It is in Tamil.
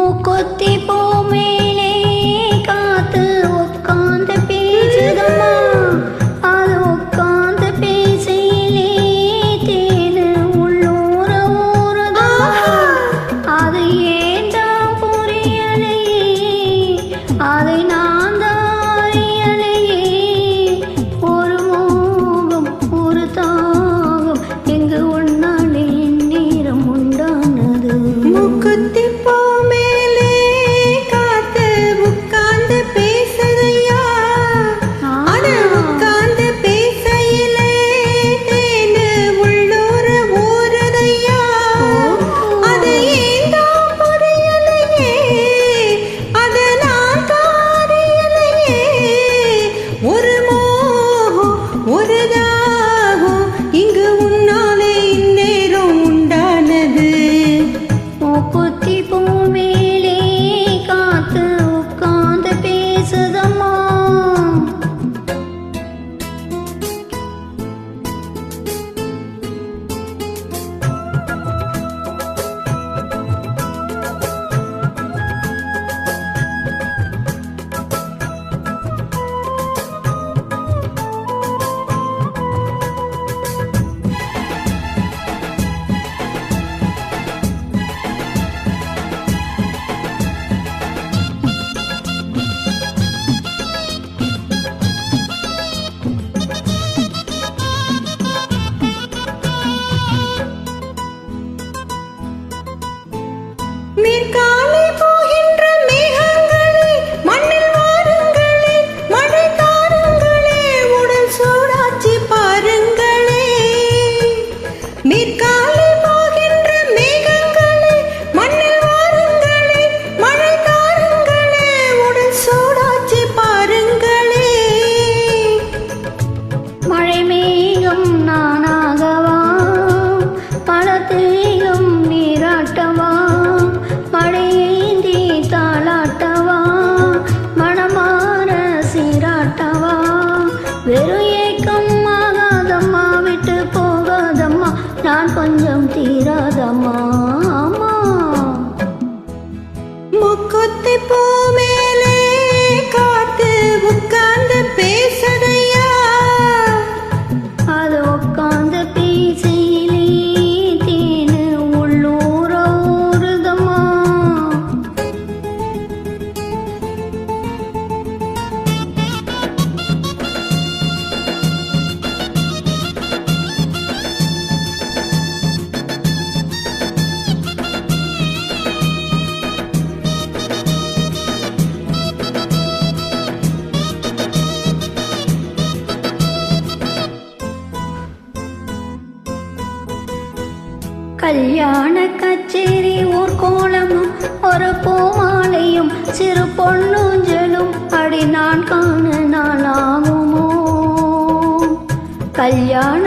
மூக்குத்தி பூ மேலே காத்து உட்கார்ந்து பேசுதம்மா. அது உட்கார்ந்து பேசையிலே தேனு உள்ளூர ஊறுதம்மா. அது ஏந்தான் புரியலையே, அதை நான் தான் அறியலையே. ஒரு மோகம் ஒரு தாகம் எங்கு உன்னாலே நேரம் உண்டானது. மூக்குத்தி பூ மேலே காத்து உட்கார்ந்து பேசுதையா. அது உட்கார்ந்து பேசையிலே தேனு உள்ளூர ஊறுதையா. அது ஏந்தான் புரியலையே, அதை நான் தான் அறியலையே. ஒரு மோகம் ஒரு தாகம் இங்கு உன்னாலே இந்நேரம் உண்டானது. மூக்குத்தி பூ மேலே காத்து உட்கார்ந்து பேசுதம்மா. மேற்காலே போகின்ற மேகங்களே, மண்ணில் வாருங்களே, மழை தாருங்களே, உடல் சூடாச்சி பாருங்களே. மேற்காலே போகின்ற மேகங்களே, மண்ணில் வாருங்களே, மழை தாருங்களே, உடல் சூடாச்சி பாருங்களே. மழை மேகம் நானாகவா, பழத்தேகம் நீராட்டவா, மழையேந்தி தாளாட்டவா, மனமாற சீராட்டவா. வெறும் ஏக்கம் ஆகாதம்மா, விட்டு போகாதம்மா, நான் கொஞ்சம் தீராதம்மா. அம்மா மூக்குத்தி பூ மேலே காத்து உட்கார்ந்து பேசுதையா. அது உட்கார்ந்து பேசையிலே தேனு உள்ளூர ஊறுதம்மா. கல்யாண கச்சேரி ஊர் கோலமும் ஒரு பூமாலையும் சிறு பொன்னூஞ்சலும் அடி நான் காண நாளாகுமோ. கல்யாண